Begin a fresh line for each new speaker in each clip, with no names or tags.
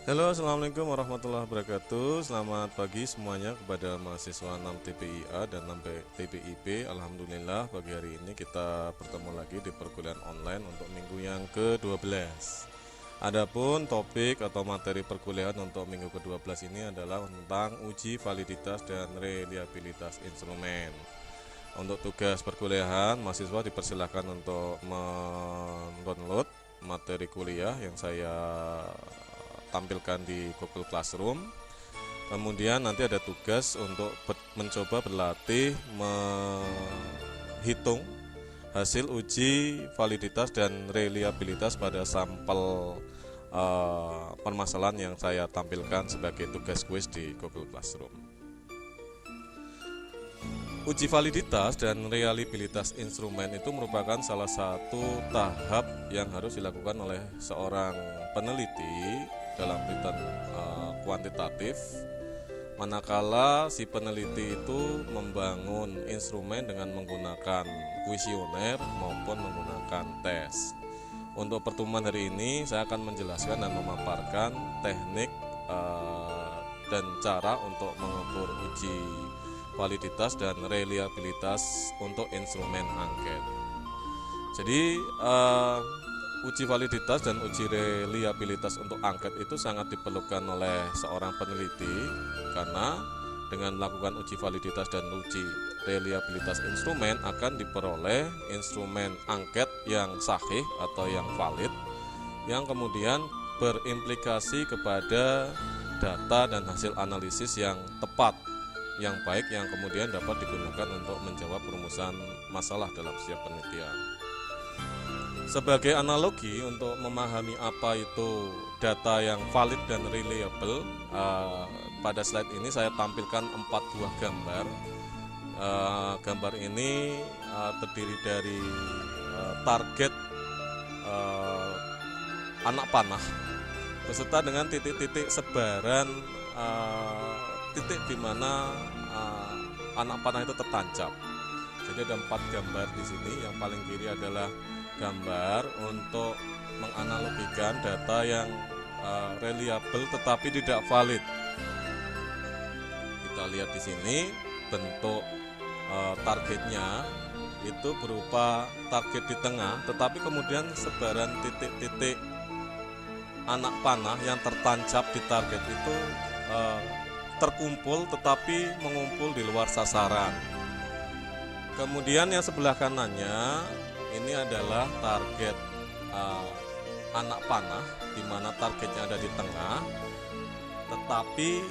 Halo, assalamualaikum warahmatullahi wabarakatuh. Selamat pagi semuanya kepada mahasiswa 6 TPIA dan 6 TPIB. Alhamdulillah pagi hari ini kita bertemu lagi di perkuliahan online untuk minggu yang ke-12. Adapun topik atau materi perkuliahan untuk minggu ke-12 ini adalah tentang uji validitas dan reliabilitas instrumen. Untuk tugas perkuliahan, mahasiswa dipersilakan untuk mendownload materi kuliah yang saya tampilkan di Google Classroom. Kemudian nanti ada tugas untuk mencoba berlatih menghitung hasil uji validitas dan reliabilitas pada sampel permasalahan yang saya tampilkan sebagai tugas kuis di Google Classroom. Uji validitas dan reliabilitas instrumen itu merupakan salah satu tahap yang harus dilakukan oleh seorang peneliti dalam bidang kuantitatif, manakala si peneliti itu membangun instrumen dengan menggunakan kuesioner maupun menggunakan tes. Untuk pertemuan hari ini saya akan menjelaskan dan memaparkan teknik dan cara untuk mengukur uji validitas dan reliabilitas untuk instrumen angket. Jadi uji validitas dan uji reliabilitas untuk angket itu sangat diperlukan oleh seorang peneliti, karena dengan melakukan uji validitas dan uji reliabilitas instrumen akan diperoleh instrumen angket yang sahih atau yang valid, yang kemudian berimplikasi kepada data dan hasil analisis yang tepat, yang baik, yang kemudian dapat digunakan untuk menjawab perumusan masalah dalam setiap penelitian. Sebagai analogi untuk memahami apa itu data yang valid dan reliable, pada slide ini saya tampilkan 4 buah gambar. Gambar ini terdiri dari target anak panah beserta dengan titik-titik sebaran titik di mana anak panah itu tertancap. Jadi ada 4 gambar di sini. Yang paling kiri adalah gambar untuk menganalogikan data yang reliable tetapi tidak valid. Kita lihat di sini bentuk targetnya itu berupa target di tengah, tetapi kemudian sebaran titik-titik anak panah yang tertancap di target itu terkumpul tetapi mengumpul di luar sasaran. Kemudian yang sebelah kanannya ini adalah target anak panah, di mana targetnya ada di tengah, tetapi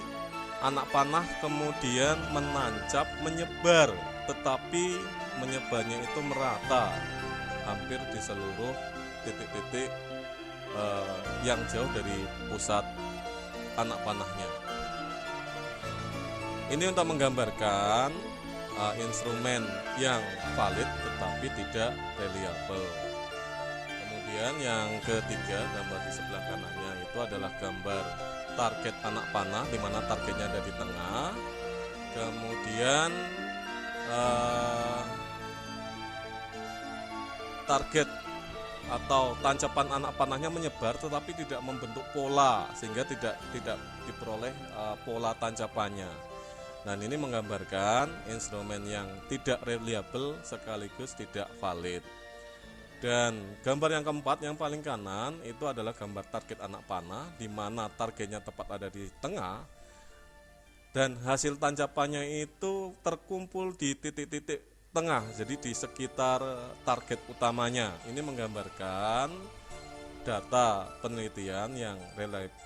anak panah kemudian menancap, menyebar, tetapi menyebarnya itu merata hampir di seluruh titik-titik yang jauh dari pusat anak panahnya. Ini untuk menggambarkan instrumen yang valid tetapi tidak reliable. Kemudian yang ketiga, gambar di sebelah kanannya itu adalah gambar target anak panah, di mana targetnya ada di tengah. Kemudian target atau tancapan anak panahnya menyebar tetapi tidak membentuk pola, sehingga tidak diperoleh pola tancapannya. Dan ini menggambarkan instrumen yang tidak reliable sekaligus tidak valid. Dan gambar yang keempat, yang paling kanan, itu adalah gambar target anak panah, di mana targetnya tepat ada di tengah dan hasil tancapannya itu terkumpul di titik-titik tengah, jadi di sekitar target utamanya. Ini menggambarkan data penelitian yang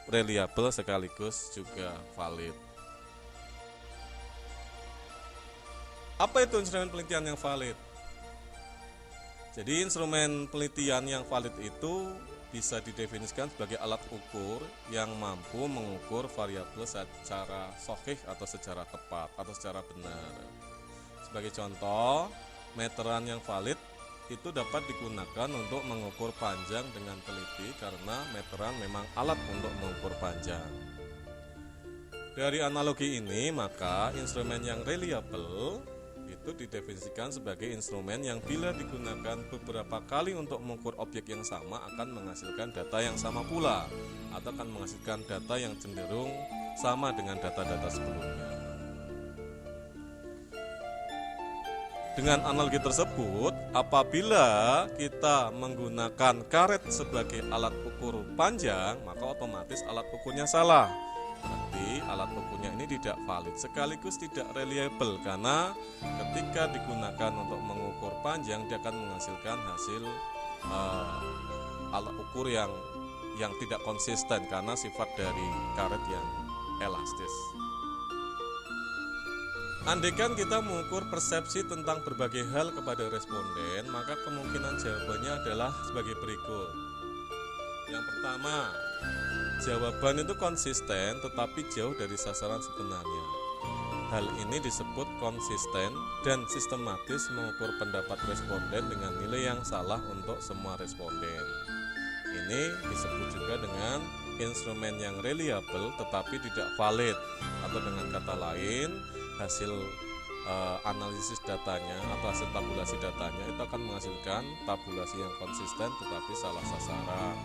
reliable sekaligus juga valid. Apa itu instrumen penelitian yang valid? Jadi instrumen penelitian yang valid itu bisa didefinisikan sebagai alat ukur yang mampu mengukur variabel secara sahih atau secara tepat atau secara benar. Sebagai contoh, meteran yang valid itu dapat digunakan untuk mengukur panjang dengan teliti, karena meteran memang alat untuk mengukur panjang. Dari analogi ini, maka instrumen yang reliable itu didefinisikan sebagai instrumen yang bila digunakan beberapa kali untuk mengukur objek yang sama akan menghasilkan data yang sama pula. atau akan menghasilkan data yang cenderung sama dengan data-data sebelumnya. Dengan analogi tersebut, apabila kita menggunakan karet sebagai alat ukur panjang, maka otomatis alat ukurnya salah. Berarti alat ukurnya ini tidak valid, sekaligus tidak reliable, karena ketika digunakan untuk mengukur panjang, dia akan menghasilkan hasil alat ukur yang tidak konsisten karena sifat dari karet yang elastis. Andaikan kita mengukur persepsi tentang berbagai hal kepada responden, maka kemungkinan jawabannya adalah sebagai berikut. Yang pertama, jawaban itu konsisten tetapi jauh dari sasaran sebenarnya. Hal ini disebut konsisten dan sistematis mengukur pendapat responden dengan nilai yang salah untuk semua responden. Ini disebut juga dengan instrumen yang reliable tetapi tidak valid, atau dengan kata lain, hasil analisis datanya atau hasil tabulasi datanya itu akan menghasilkan tabulasi yang konsisten tetapi salah sasaran.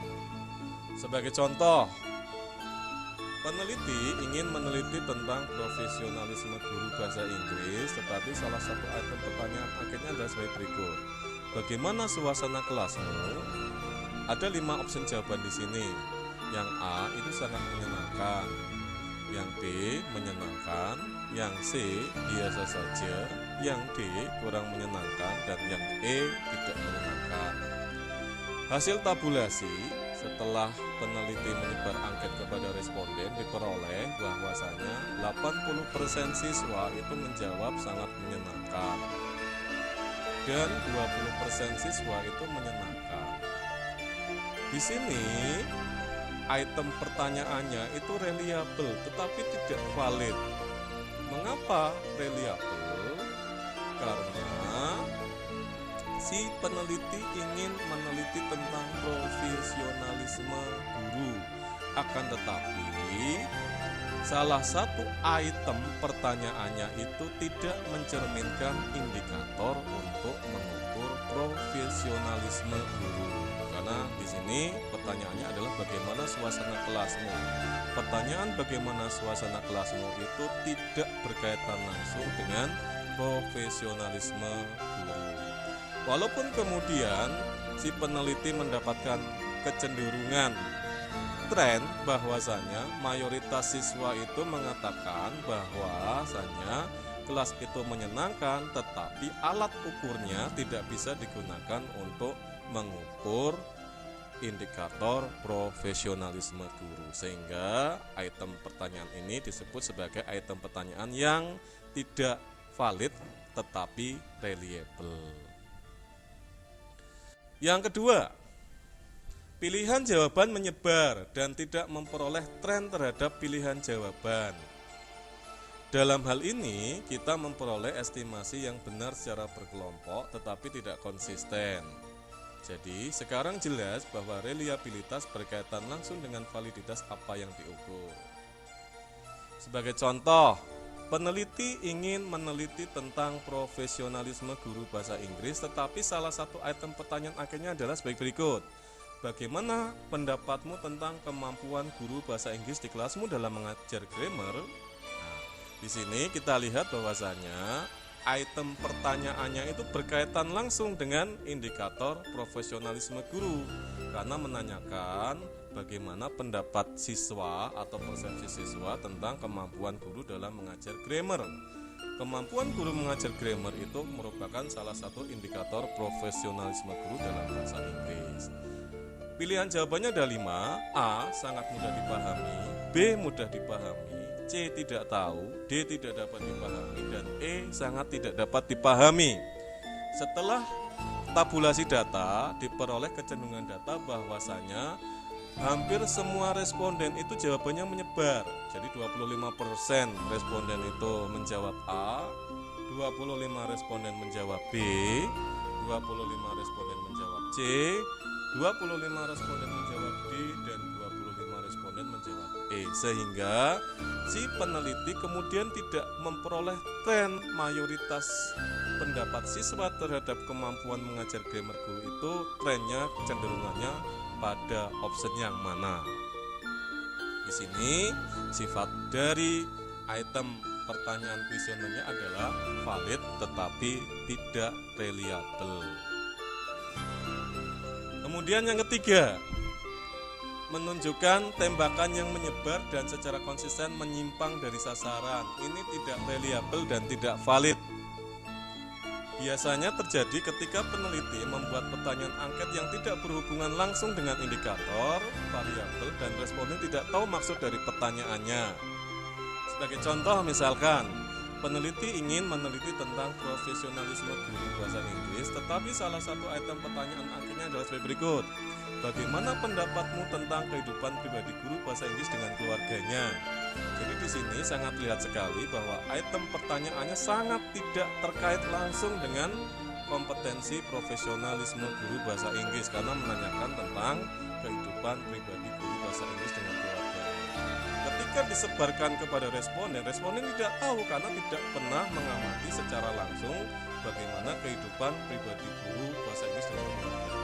Sebagai contoh, peneliti ingin meneliti tentang profesionalisme guru bahasa Inggris, tetapi salah satu item pertanyaan akhirnya adalah sebagai berikut. Bagaimana suasana kelasmu? Ada 5 opsi jawaban di sini. Yang A itu sangat menyenangkan, yang B menyenangkan, yang C biasa saja, yang D kurang menyenangkan, dan yang E tidak menyenangkan. Hasil tabulasi setelah peneliti menyebar angket kepada responden diperoleh bahwasanya 80% siswa itu menjawab sangat menyenangkan dan 20% siswa itu menyenangkan. Di sini item pertanyaannya itu reliable tetapi tidak valid. Mengapa reliable? Karena si peneliti ingin meneliti tentang profesionalisme guru, akan tetapi salah satu item pertanyaannya itu tidak mencerminkan indikator untuk mengukur profesionalisme guru. Karena di sini pertanyaannya adalah bagaimana suasana kelasmu. Pertanyaan bagaimana suasana kelasmu itu tidak berkaitan langsung dengan profesionalisme guru. Walaupun kemudian si peneliti mendapatkan kecenderungan tren bahwasanya mayoritas siswa itu mengatakan bahwasanya kelas itu menyenangkan, tetapi alat ukurnya tidak bisa digunakan untuk mengukur indikator profesionalisme guru, sehingga item pertanyaan ini disebut sebagai item pertanyaan yang tidak valid tetapi reliable. Yang kedua, pilihan jawaban menyebar dan tidak memperoleh tren terhadap pilihan jawaban. Dalam hal ini, kita memperoleh estimasi yang benar secara berkelompok tetapi tidak konsisten. Jadi, sekarang jelas bahwa reliabilitas berkaitan langsung dengan validitas apa yang diukur. Sebagai contoh, peneliti ingin meneliti tentang profesionalisme guru bahasa Inggris, tetapi salah satu item pertanyaan akhirnya adalah sebagai berikut. Bagaimana pendapatmu tentang kemampuan guru bahasa Inggris di kelasmu dalam mengajar grammar? Nah, di sini kita lihat bahwasanya item pertanyaannya itu berkaitan langsung dengan indikator profesionalisme guru, karena menanyakan bagaimana pendapat siswa atau persepsi siswa tentang kemampuan guru dalam mengajar grammar. Kemampuan guru mengajar grammar itu merupakan salah satu indikator profesionalisme guru dalam bahasa Inggris. Pilihan jawabannya ada 5. A. Sangat mudah dipahami, B. Mudah dipahami, C. Tidak tahu, D. Tidak dapat dipahami, dan E. Sangat tidak dapat dipahami. Setelah tabulasi data, diperoleh kecenderungan data bahwasanya hampir semua responden itu jawabannya menyebar. Jadi 25% responden itu menjawab A, 25 responden menjawab B, 25 responden menjawab C, 25 responden menjawab D, dan 25 responden menjawab E. Sehingga si peneliti kemudian tidak memperoleh tren mayoritas pendapat siswa terhadap kemampuan mengajar grammar guru itu trennya kecenderungannya pada option yang mana. Di sini sifat dari item pertanyaan kuesionernya adalah valid tetapi tidak reliable. Kemudian yang ketiga, menunjukkan tembakan yang menyebar dan secara konsisten menyimpang dari sasaran. Ini tidak reliable dan tidak valid. Biasanya terjadi ketika peneliti membuat pertanyaan angket yang tidak berhubungan langsung dengan indikator, variabel, dan responden tidak tahu maksud dari pertanyaannya. Sebagai contoh misalkan, peneliti ingin meneliti tentang profesionalisme guru bahasa Inggris, tetapi salah satu item pertanyaan akhirnya adalah sebagai berikut. Bagaimana pendapatmu tentang kehidupan pribadi guru bahasa Inggris dengan keluarganya? Jadi di sini sangat lihat sekali bahwa item pertanyaannya sangat tidak terkait langsung dengan kompetensi profesionalisme guru bahasa Inggris karena menanyakan tentang kehidupan pribadi guru bahasa Inggris dengan keluarga. Ketika disebarkan kepada responden tidak tahu karena tidak pernah mengamati secara langsung bagaimana kehidupan pribadi guru bahasa Inggris dengan keluarga.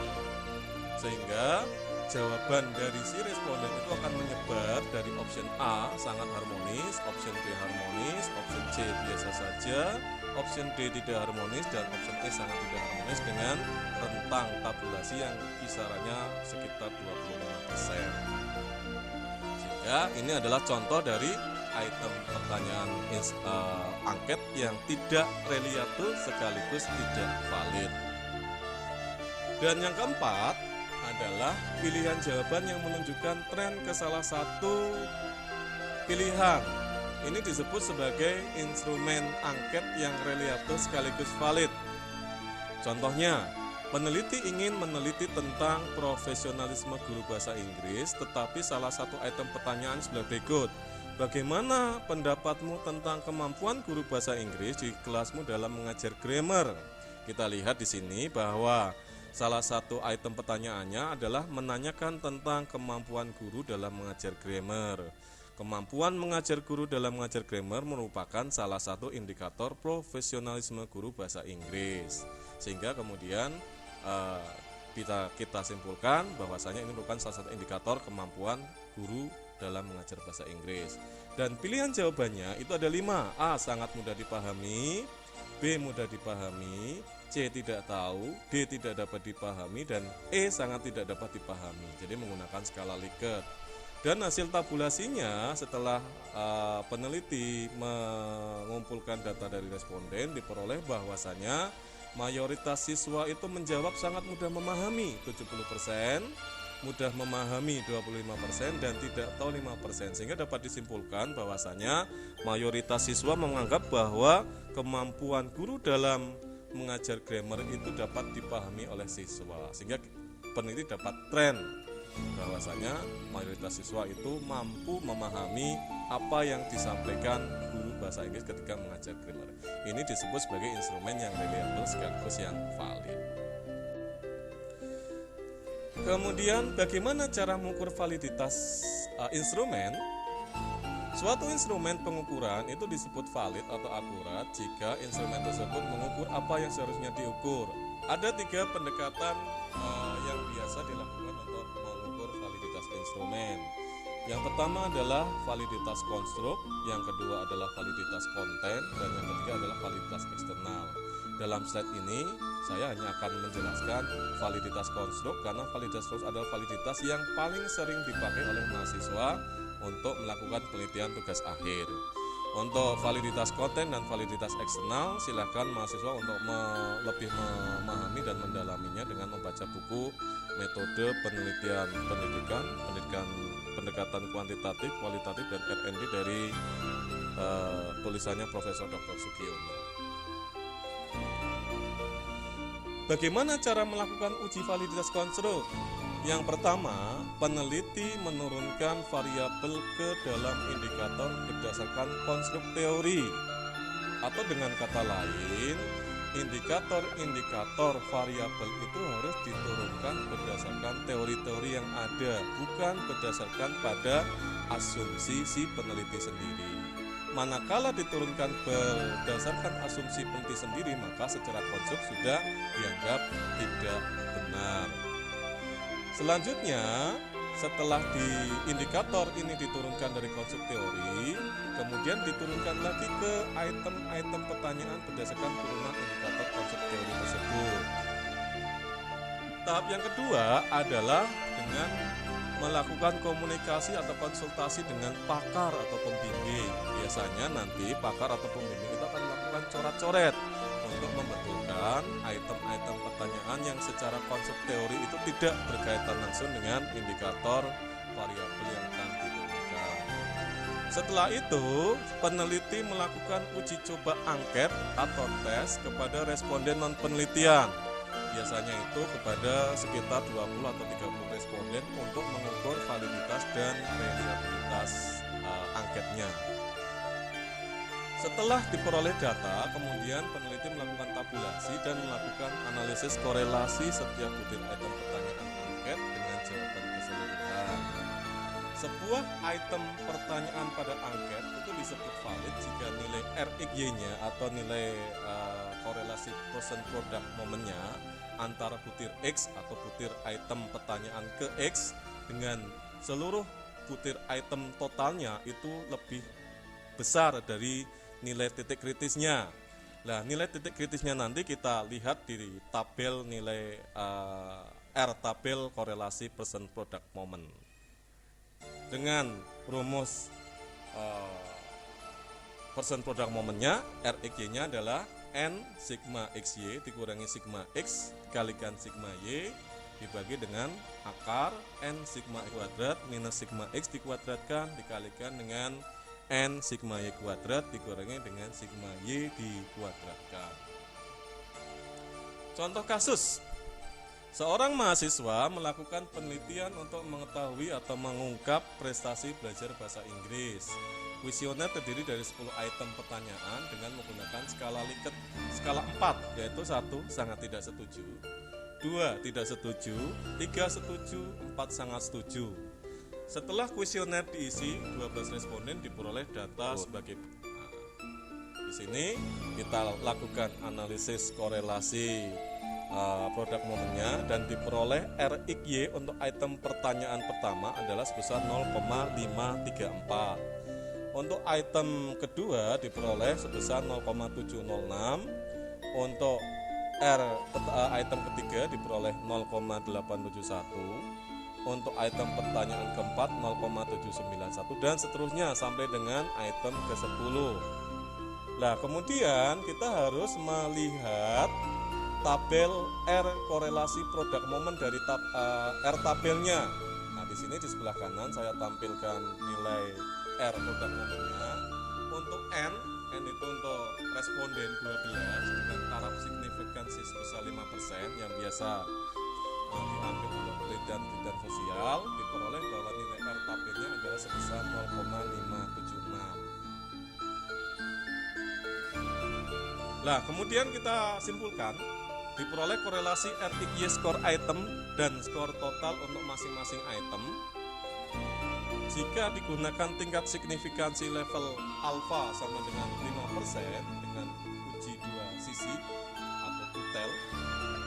Sehingga jawaban dari si responden itu akan menyebar dari option A sangat harmonis, option B harmonis, option C biasa saja, option D tidak harmonis, dan option E sangat tidak harmonis dengan rentang tabulasi yang kisarannya sekitar 25%. Sehingga ini adalah contoh dari item pertanyaan angket yang tidak reliable sekaligus tidak valid. Dan yang keempat adalah pilihan jawaban yang menunjukkan tren ke salah satu pilihan. Ini disebut sebagai instrumen angket yang reliable sekaligus valid. Contohnya, peneliti ingin meneliti tentang profesionalisme guru bahasa Inggris, tetapi salah satu item pertanyaan sebelah berikut. Bagaimana pendapatmu tentang kemampuan guru bahasa Inggris di kelasmu dalam mengajar grammar? Kita lihat di sini bahwa salah satu item pertanyaannya adalah menanyakan tentang kemampuan guru dalam mengajar grammar. Kemampuan mengajar guru dalam mengajar grammar merupakan salah satu indikator profesionalisme guru bahasa Inggris. Sehingga kemudian kita simpulkan bahwasanya ini merupakan salah satu indikator kemampuan guru dalam mengajar bahasa Inggris. Dan pilihan jawabannya itu ada 5. A. Sangat mudah dipahami, B. Mudah dipahami, C. Tidak tahu, D. Tidak dapat dipahami, dan E. Sangat tidak dapat dipahami. Jadi menggunakan skala Likert. Dan hasil tabulasinya setelah peneliti mengumpulkan data dari responden diperoleh bahwasanya mayoritas siswa itu menjawab sangat mudah memahami 70%, mudah memahami 25%, dan tidak tahu 5%. Sehingga dapat disimpulkan bahwasanya mayoritas siswa menganggap bahwa kemampuan guru dalam mengajar grammar itu dapat dipahami oleh siswa. Sehingga peneliti dapat tren bahwasanya mayoritas siswa itu mampu memahami apa yang disampaikan guru bahasa Inggris ketika mengajar grammar. Ini disebut sebagai instrumen yang reliable sekaligus yang valid. Kemudian bagaimana cara mengukur validitas instrumen? Suatu instrumen pengukuran itu disebut valid atau akurat jika instrumen tersebut mengukur apa yang seharusnya diukur. Ada 3 pendekatan yang biasa dilakukan untuk mengukur validitas instrumen. Yang pertama adalah validitas konstruk, yang kedua adalah validitas konten, dan yang ketiga adalah validitas eksternal. Dalam slide ini saya hanya akan menjelaskan validitas konstruk karena validitas konstruk adalah validitas yang paling sering dipakai oleh mahasiswa untuk melakukan penelitian tugas akhir. Untuk validitas konten dan validitas eksternal, silakan mahasiswa untuk lebih memahami dan mendalaminya dengan membaca buku metode penelitian pendidikan, pendekatan kuantitatif, kualitatif, dan R&D dari tulisannya Profesor Dr. Sugiono. Bagaimana cara melakukan uji validitas konstruk? Yang pertama, peneliti menurunkan variabel ke dalam indikator berdasarkan konstruk teori. Atau dengan kata lain, indikator-indikator variabel itu harus diturunkan berdasarkan teori-teori yang ada, bukan berdasarkan pada asumsi si peneliti sendiri. Manakala diturunkan berdasarkan asumsi peneliti sendiri, maka secara konstruk sudah dianggap tidak benar. Selanjutnya, Setelah di indikator ini diturunkan dari konsep teori, kemudian diturunkan lagi ke item-item pertanyaan berdasarkan turunan indikator konsep teori tersebut. Tahap yang kedua adalah dengan melakukan komunikasi atau konsultasi dengan pakar atau pembimbing. Biasanya nanti pakar atau pembimbing itu akan melakukan coret-coret untuk membetulkan item-item pertanyaan yang secara konsep teori itu tidak berkaitan langsung dengan indikator variabel yang akan diturunkan. Setelah itu, peneliti melakukan uji coba angket atau tes kepada responden non-penelitian. Biasanya itu kepada sekitar 20 atau 30 responden untuk mengukur validitas dan reliabilitas angketnya. Setelah diperoleh data, kemudian peneliti melakukan tabulasi dan melakukan analisis korelasi setiap butir item pertanyaan angket dengan jawaban keseluruhan. Sebuah item pertanyaan pada angket itu disebut valid jika nilai RxY-nya atau nilai korelasi person product momennya antara butir X atau butir item pertanyaan ke X dengan seluruh butir item totalnya itu lebih besar dari nilai titik kritisnya. Nah, nilai titik kritisnya nanti kita lihat di tabel nilai R tabel korelasi person product moment. Dengan rumus person product momentnya, RxY-nya adalah N sigma XY dikurangi sigma X dikalikan sigma Y dibagi dengan akar N sigma Y kuadrat minus sigma X dikuadratkan dikalikan dengan N sigma Y kuadrat dikurangi dengan sigma Y dikuadratkan. Contoh kasus, seorang mahasiswa melakukan penelitian untuk mengetahui atau mengungkap prestasi belajar bahasa Inggris. Kuesioner terdiri dari 10 item pertanyaan dengan menggunakan skala Likert skala 4, yaitu 1 sangat tidak setuju, 2 tidak setuju, 3 setuju, 4 sangat setuju. Setelah kuesioner diisi, 12 responden diperoleh data sebagai di sini kita lakukan analisis korelasi produk momennya dan diperoleh RxY untuk item pertanyaan pertama adalah sebesar 0,534. Untuk item kedua diperoleh sebesar 0,706. Untuk item ketiga diperoleh 0,871. Untuk item pertanyaan keempat 0,791 dan seterusnya sampai dengan item ke-10. Nah, kemudian kita harus melihat tabel R korelasi produk momen dari R tabelnya. Nah, di sini di sebelah kanan saya tampilkan nilai R produk momennya. Untuk N itu untuk responden 12 dengan taraf signifikansi sebesar 5% yang biasa diambil untuk penelitian sosial, diperoleh bahwa nilai R tabelnya adalah sebesar 0,576. Nah, kemudian kita simpulkan diperoleh korelasi RxY skor item dan skor total untuk masing-masing item. Jika digunakan tingkat signifikansi level alfa sama dengan 5% dengan uji dua sisi atau tutel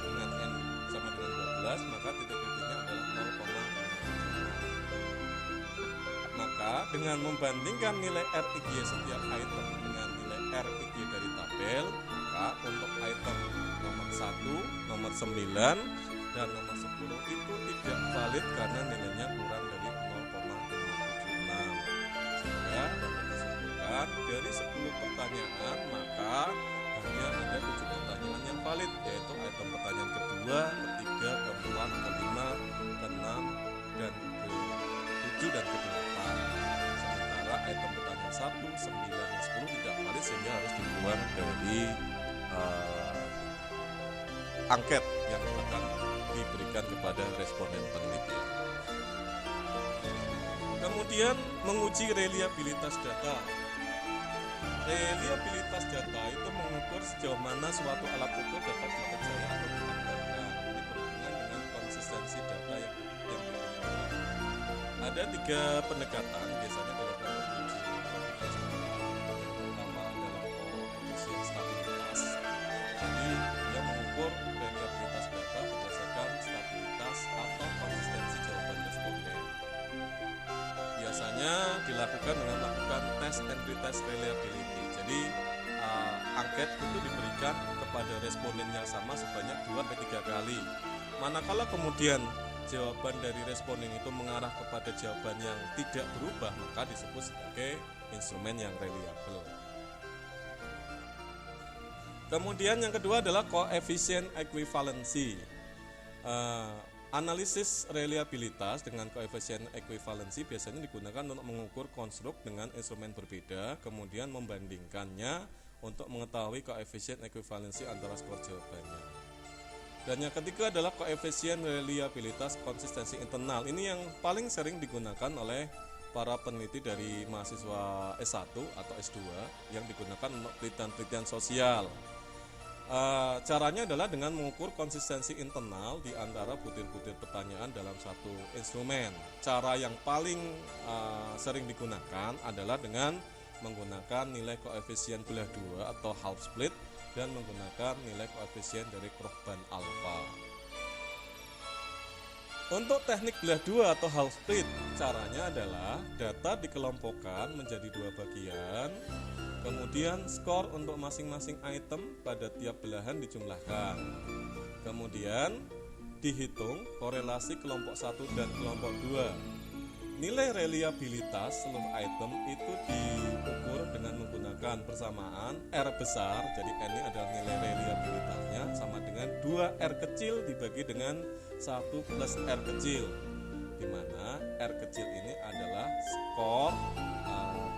dengan N sama dengan 12, maka titik kritisnya adalah 0,5. Maka dengan membandingkan nilai RxY setiap item dengan nilai RxY dari tabel, maka untuk item nomor 1, nomor 9, dan nomor 10 itu tidak valid karena nilainya kurang dari 0,576. Sehingga dapat disimpulkan dari 10 pertanyaan maka hanya ada 7 pertanyaan yang valid, yaitu item pertanyaan kedua, ketiga, keempat, kelima, keenam, dan ke-7 dan ke-8. Sementara item pertanyaan 1, 9, dan 10 tidak valid sehingga harus dibuang dari angket yang akan diberikan kepada responden penelitian. Kemudian menguji reliabilitas data. Reliabilitas data itu mengukur sejauh mana suatu alat ukur dapat dipercaya atau diandalkan. Ini berhubungan dengan konsistensi data yang dimiliki. Ada 3 pendekatan biasanya dalam uji reliabilitas data. Yang pertama adalah koefisien stabilitas. Jadi dia mengukur reliabilitas data berdasarkan stabilitas atau konsistensi jawaban responden. biasanya dilakukan dengan melakukan tes and retest reliability. Jadi angket itu diberikan kepada responden yang sama sebanyak 2-3 kali. Manakala kemudian jawaban dari responden itu mengarah kepada jawaban yang tidak berubah, maka disebut sebagai instrumen yang reliable. Kemudian yang kedua adalah koefisien ekuivalensi. Analisis reliabilitas dengan koefisien ekuivalensi biasanya digunakan untuk mengukur konstruk dengan instrumen berbeda, kemudian membandingkannya untuk mengetahui koefisien ekuivalensi antara skor jawabannya. Dan yang ketiga adalah koefisien reliabilitas konsistensi internal. Ini yang paling sering digunakan oleh para peneliti dari mahasiswa S1 atau S2 yang digunakan untuk penelitian sosial. Caranya adalah dengan mengukur konsistensi internal di antara butir-butir pertanyaan dalam satu instrumen. Cara yang paling sering digunakan adalah dengan menggunakan nilai koefisien belah dua atau half split dan menggunakan nilai koefisien dari Krogman alpha. Untuk teknik belah dua atau half split, caranya adalah data dikelompokkan menjadi dua bagian. Kemudian skor untuk masing-masing item pada tiap belahan dijumlahkan. Kemudian dihitung korelasi kelompok 1 dan kelompok 2. Nilai reliabilitas seluruh item itu diukur dengan menggunakan persamaan R besar. Jadi N ini adalah nilai reliabilitasnya sama dengan 2R kecil dibagi dengan 1 plus R kecil, di mana R kecil ini adalah skor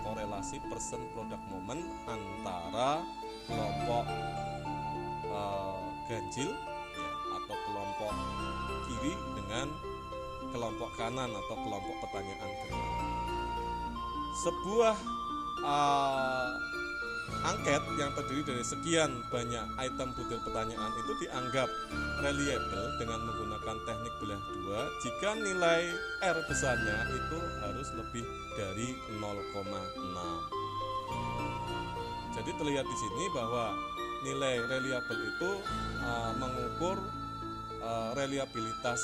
korelasi persen product moment antara kelompok ganjil ya, atau kelompok kiri dengan kelompok kanan atau kelompok pertanyaan genap. Sebuah angket yang terdiri dari sekian banyak item butir pertanyaan itu dianggap reliable dengan menggunakan teknik belah dua jika nilai R besarnya itu harus lebih dari 0,6. Jadi terlihat di sini bahwa nilai reliable itu mengukur reliabilitas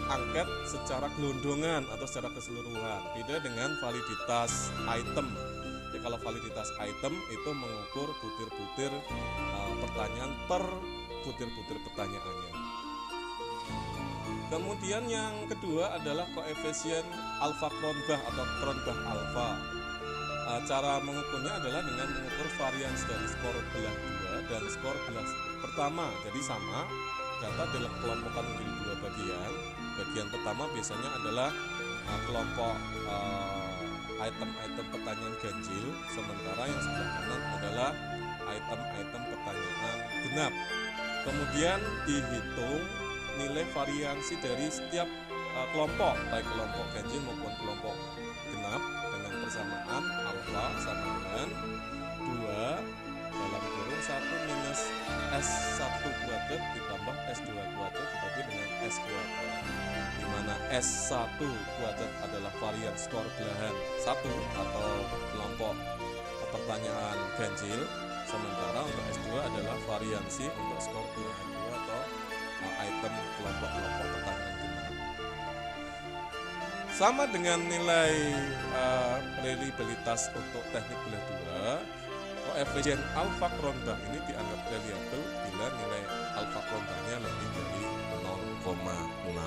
angket secara gelondongan atau secara keseluruhan, beda dengan validitas item. Jadi kalau validitas item itu mengukur butir-butir pertanyaan per butir-butir pertanyaannya. Kemudian yang kedua adalah koefisien alfa Cronbach atau Cronbach alfa. Cara mengukurnya adalah dengan mengukur varians dari skor belah 2 dan skor belah pertama. Jadi sama, data dikelompokkan menjadi dua bagian. Bagian pertama biasanya adalah kelompok item-item pertanyaan ganjil, sementara yang sebelah kanan adalah item-item pertanyaan genap. Kemudian dihitung nilai variansi dari setiap kelompok, baik kelompok ganjil maupun kelompok genap, dengan persamaan alfa sama dengan 2 dalam kurung 1 minus S1 kuadrat ditambah S2 kuadrat dibagi dengan S kuadrat, di mana S1 kuadrat adalah varian skor belahan 1 atau kelompok pertanyaan ganjil, sementara untuk S2 adalah variansi untuk skor belahan 2 atau item kelompok-kelompok pertanyaan genap. Sama dengan nilai reliabilitas untuk teknik belah 2, koefisien alfa Cronbach ini dianggap reliable bila nilai alfa Cronbachnya lebih dari 0,6.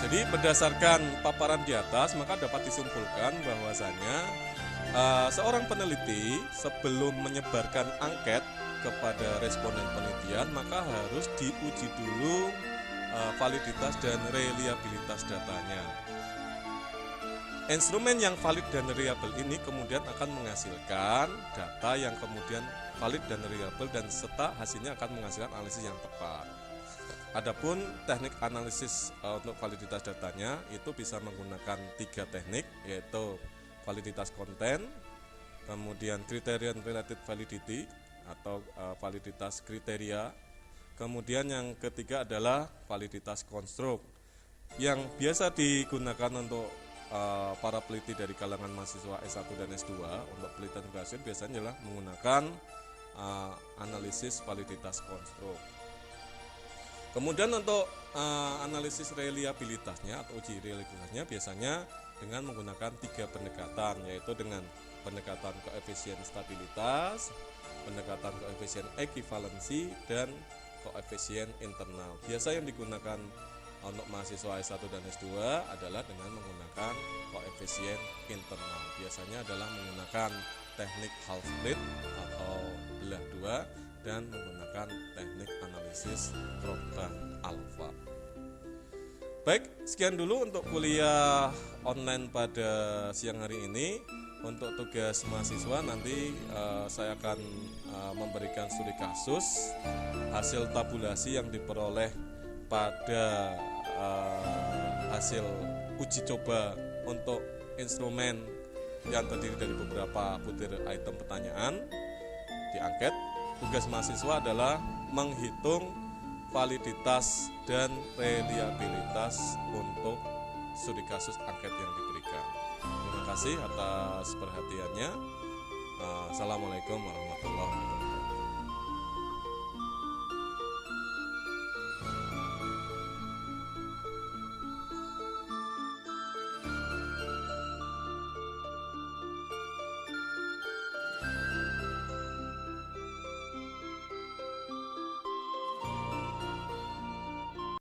Jadi berdasarkan paparan di atas, maka dapat disimpulkan bahwasanya seorang peneliti sebelum menyebarkan angket kepada responden penelitian, maka harus diuji dulu validitas dan reliabilitas datanya. Instrumen yang valid dan reliable ini kemudian akan menghasilkan data yang kemudian valid dan reliable, dan serta hasilnya akan menghasilkan analisis yang tepat. Adapun teknik analisis untuk validitas datanya itu bisa menggunakan 3 teknik, yaitu validitas konten, kemudian criterion related validity atau validitas kriteria, kemudian yang ketiga adalah validitas konstruk. Yang biasa digunakan untuk para peneliti dari kalangan mahasiswa S1 dan S2 untuk penelitian berhasil biasanya adalah menggunakan analisis validitas konstruk. Kemudian untuk analisis reliabilitasnya atau uji reliabilitasnya biasanya dengan menggunakan 3 pendekatan, yaitu dengan pendekatan koefisien stabilitas, pendekatan koefisien ekivalensi, dan koefisien internal. Biasa yang digunakan untuk mahasiswa S1 dan S2 adalah dengan menggunakan koefisien internal. Biasanya adalah menggunakan teknik half split atau belah dua dan menggunakan teknik analisis perubahan alfa. Baik, sekian dulu untuk kuliah online pada siang hari ini. Untuk tugas mahasiswa nanti saya akan memberikan studi kasus hasil tabulasi yang diperoleh pada hasil uji coba untuk instrumen yang terdiri dari beberapa butir item pertanyaan di angket. Tugas mahasiswa adalah menghitung validitas dan reliabilitas untuk studi kasus angket yang diberikan. Terima kasih atas perhatiannya. Assalamualaikum warahmatullahi wabarakatuh.